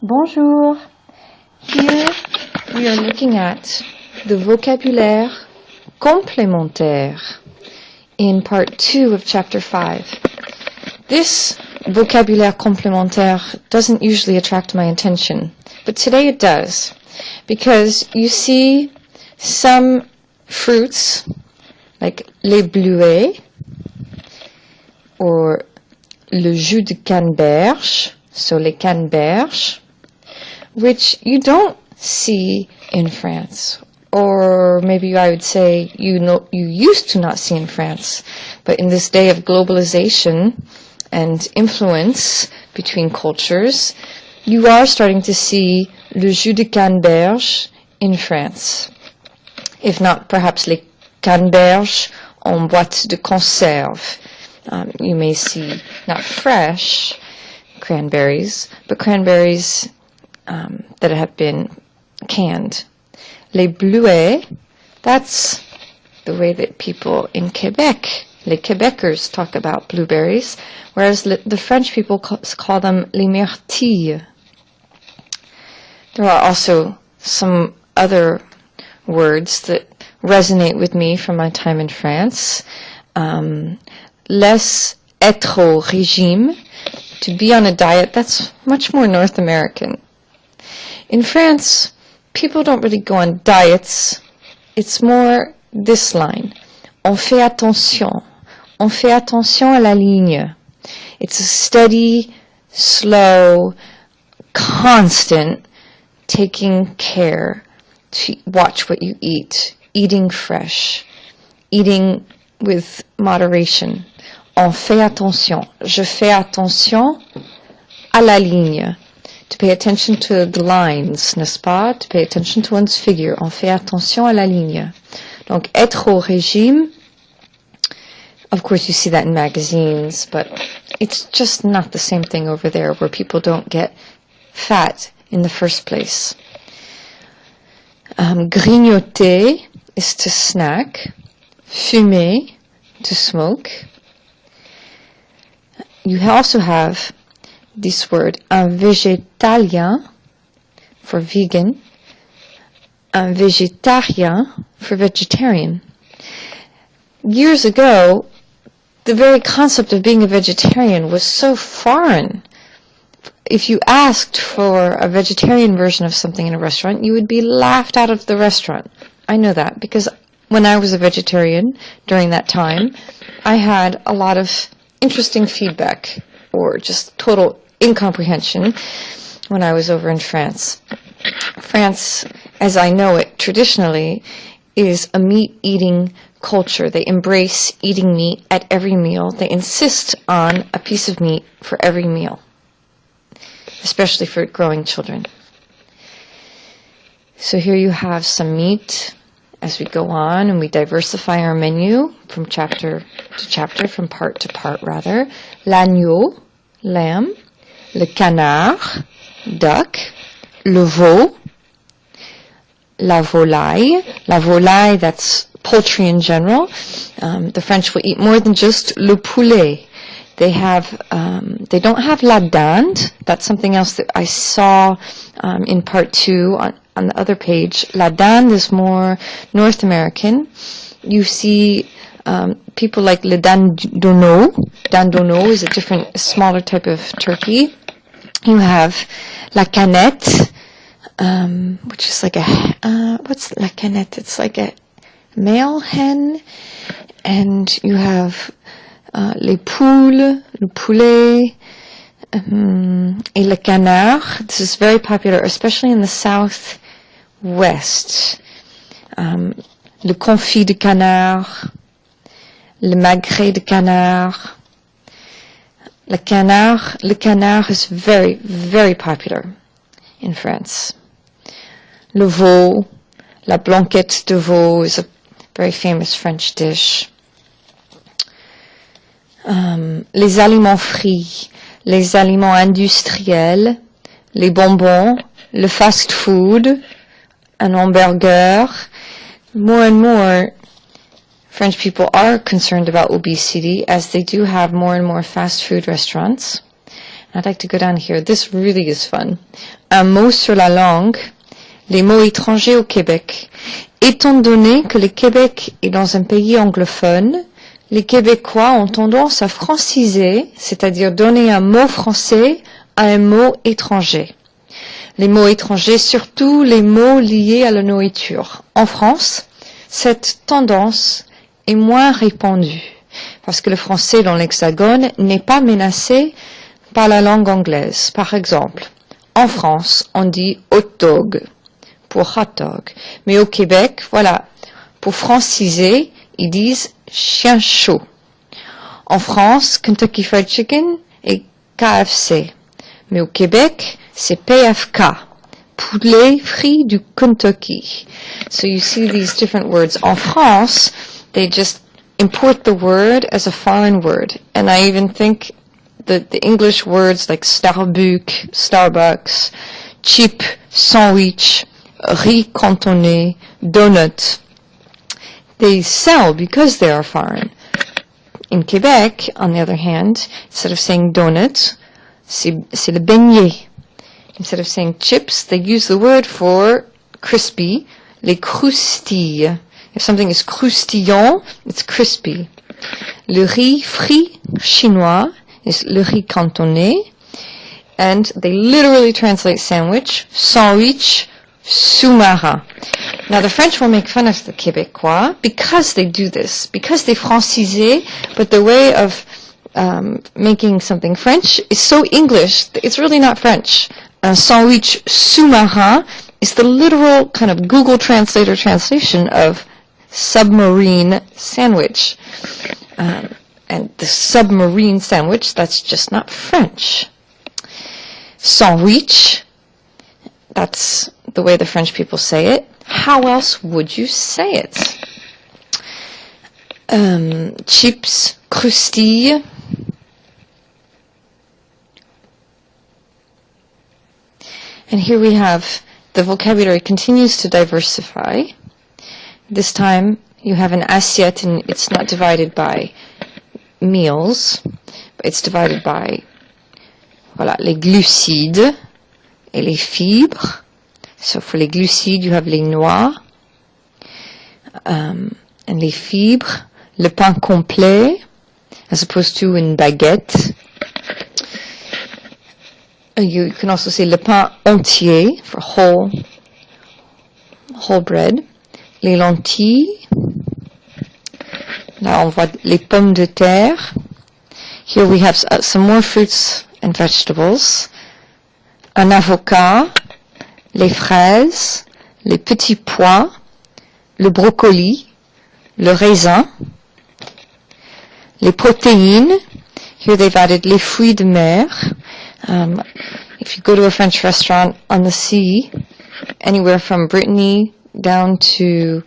Bonjour. Here we are looking at the vocabulaire complémentaire in part 2 of chapter 5. This vocabulaire complémentaire doesn't usually attract my attention, but today it does, because you see some fruits like les bleuets or le jus de canneberge, so les canneberges, which you don't see in France, or maybe I would say you used to not see in France, but in this day of globalization and influence between cultures, you are starting to see le jus de canneberge in France, if not perhaps les canneberges en boîte de conserve. You may see not fresh cranberries, but cranberries that have been canned. Les bleuets, that's the way that people in Quebec, les Québécois, talk about blueberries, whereas the French people call them les myrtilles. There are also some other words that resonate with me from my time in France. Les être au régime, to be on a diet, that's much more North American. In France, people don't really go on diets. It's more this line. On fait attention. On fait attention à la ligne. It's a steady, slow, constant taking care to watch what you eat, eating fresh, eating with moderation. On fait attention. Je fais attention à la ligne. To pay attention to the lines, n'est-ce pas? To pay attention to one's figure. On fait attention à la ligne. Donc, être au régime, of course you see that in magazines, but it's just not the same thing over there where people don't get fat in the first place. Grignoter is to snack. Fumer, to smoke. You also have this word, un végétalien, for vegan, un végétarien, for vegetarian. Years ago, the very concept of being a vegetarian was so foreign. If you asked for a vegetarian version of something in a restaurant, you would be laughed out of the restaurant. I know that, because when I was a vegetarian during that time, I had a lot of interesting feedback, or just total incomprehension when I was over in France. France, as I know it traditionally, is a meat-eating culture. They embrace eating meat at every meal. They insist on a piece of meat for every meal, especially for growing children. So here you have some meat as we go on and we diversify our menu from chapter to chapter, from part to part rather. L'agneau, lamb. Le canard, duck. Le veau, la volaille. La volaille, that's poultry in general. The French will eat more than just le poulet. They don't have la dinde. That's something else that I saw in part 2 on the other page. La dinde is more North American. You see people like le dandono. Dandono is a smaller type of turkey. You have la canette, which is like what's la canette? It's like a male hen. And you have les poules, le poulet, et le canard. This is very popular, especially in the southwest. Le confit de canard, le magret de canard. Le canard is very, very popular in France. Le veau, la blanquette de veau is a very famous French dish. Les aliments frits, les aliments industriels, les bonbons, le fast food, un hamburger. More and more, French people are concerned about obesity, as they do have more and more fast food restaurants. I'd like to go down here. This really is fun. Un mot sur la langue, les mots étrangers au Québec. Étant donné que le Québec est dans un pays anglophone, les Québécois ont tendance à franciser, c'est-à-dire donner un mot français à un mot étranger. Les mots étrangers, surtout les mots liés à la nourriture. En France, cette tendance est moins répandue, parce que le français dans l'Hexagone n'est pas menacé par la langue anglaise. Par exemple, en France, on dit hot dog pour hot dog. Mais au Québec, voilà, pour franciser, ils disent chien chaud. En France, Kentucky Fried Chicken et KFC. Mais au Québec, c'est PFK, poulet frit du Kentucky. So you see these different words. En France, they just import the word as a foreign word. And I even think that the English words like Starbucks, chip, sandwich, riz cantonné, donut, they sell because they are foreign. In Quebec, on the other hand, instead of saying donut, c'est le beignet. Instead of saying chips, they use the word for crispy, les croustilles. If something is croustillant, it's crispy. Le riz frit chinois is le riz cantonné, and they literally translate sandwich, sous-marin. Now the French will make fun of the Québécois because they do this, because they francise, but the way of making something French is so English, it's really not French. Un sandwich sous-marin is the literal kind of Google Translator translation of submarine sandwich. And the submarine sandwich, that's just not French. Sandwich, that's the way the French people say it. How else would you say it? Chips, croustilles. And here we have the vocabulary continues to diversify. This time you have an assiette and it's not divided by meals, but it's divided by voilà, les glucides et les fibres. So for les glucides you have les noix and les fibres, le pain complet as opposed to une baguette. You can also say le pain entier for whole bread. Les lentilles. Là, on voit les pommes de terre. Here we have some more fruits and vegetables. Un avocat, les fraises, les petits pois, le brocoli, le raisin. Les protéines. Here they've added les fruits de mer. If you go to a French restaurant on the sea, anywhere from Brittany down to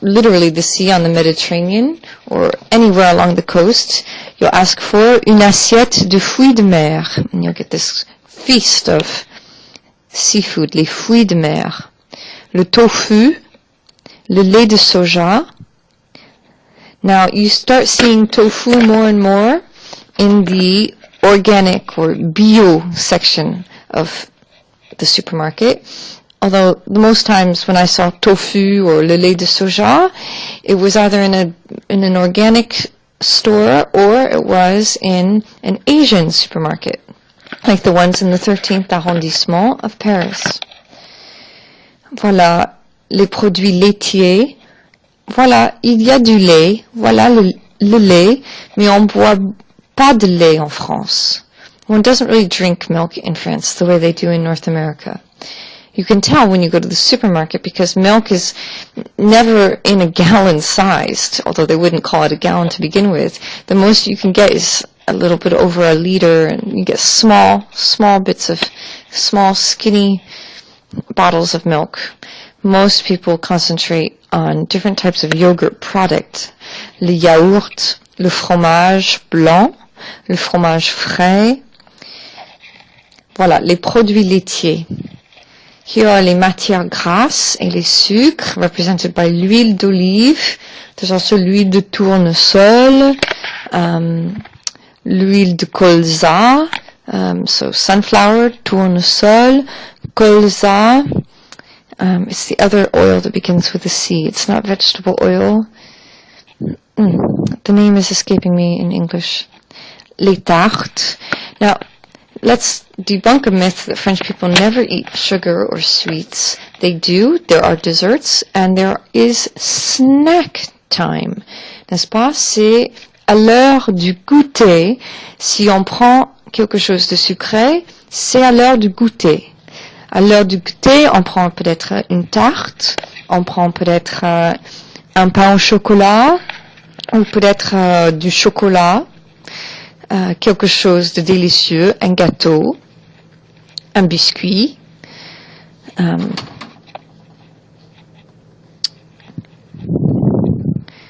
literally the sea on the Mediterranean or anywhere along the coast, you'll ask for une assiette de fruits de mer. And you'll get this feast of seafood, les fruits de mer. Le tofu, le lait de soja. Now you start seeing tofu more and more in the organic or bio section of the supermarket. Although most times when I saw tofu or le lait de soja, it was either in an organic store or it was in an Asian supermarket, like the ones in the 13th arrondissement of Paris. Voilà les produits laitiers. Voilà, il y a du lait. Voilà le lait, mais on boit pas de lait en France. One doesn't really drink milk in France the way they do in North America. You can tell when you go to the supermarket because milk is never in a gallon sized, although they wouldn't call it a gallon to begin with. The most you can get is a little bit over a liter, and you get small bits of small skinny bottles of milk. Most people concentrate on different types of yogurt product. Le yaourt, le fromage blanc, le fromage frais. Voilà, les produits laitiers. Here are les matières grasses et les sucres, represented by l'huile d'olive. There's also l'huile de tournesol, l'huile de colza, So sunflower, tournesol, colza. It's the other oil that begins with a C. It's not vegetable oil. The name is escaping me in English. Les tartes. Now, let's debunk a myth that French people never eat sugar or sweets. They do. There are desserts and there is snack time. N'est-ce pas? C'est à l'heure du goûter. Si on prend quelque chose de sucré, c'est à l'heure du goûter. À l'heure du goûter, on prend peut-être une tarte, on prend peut-être un pain au chocolat, ou peut-être du chocolat, quelque chose de délicieux, un gâteau, un biscuit.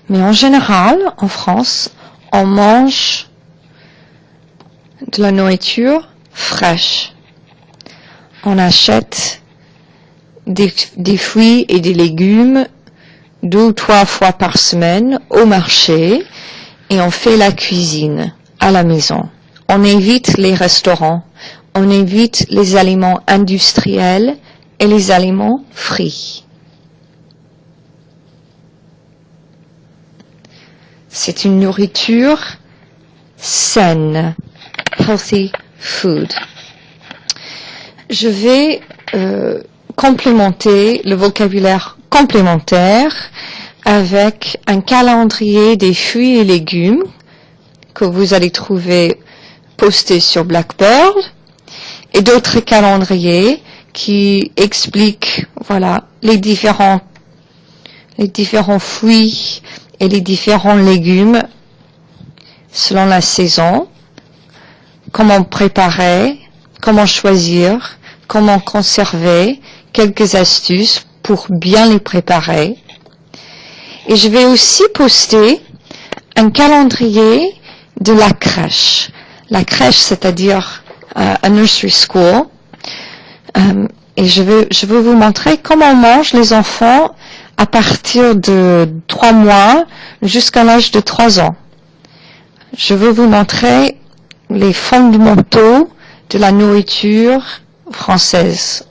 Mais en général, en France, on mange de la nourriture fraîche. On achète des fruits et des légumes 2 ou 3 fois par semaine au marché et on fait la cuisine à la maison. On évite les restaurants, on évite les aliments industriels et les aliments frits. C'est une nourriture saine, healthy food. Je vais complémenter le vocabulaire complémentaire avec un calendrier des fruits et légumes que vous allez trouver posté sur Blackboard et d'autres calendriers qui expliquent, voilà, les différents fruits et les différents légumes selon la saison, comment préparer, comment choisir, comment conserver, quelques astuces pour bien les préparer. Et je vais aussi poster un calendrier de la crèche. La crèche, c'est-à-dire un nursery school. Et je veux vous montrer comment mangent les enfants à partir de 3 mois jusqu'à l'âge de 3 ans. Je veux vous montrer les fondamentaux de la nourriture française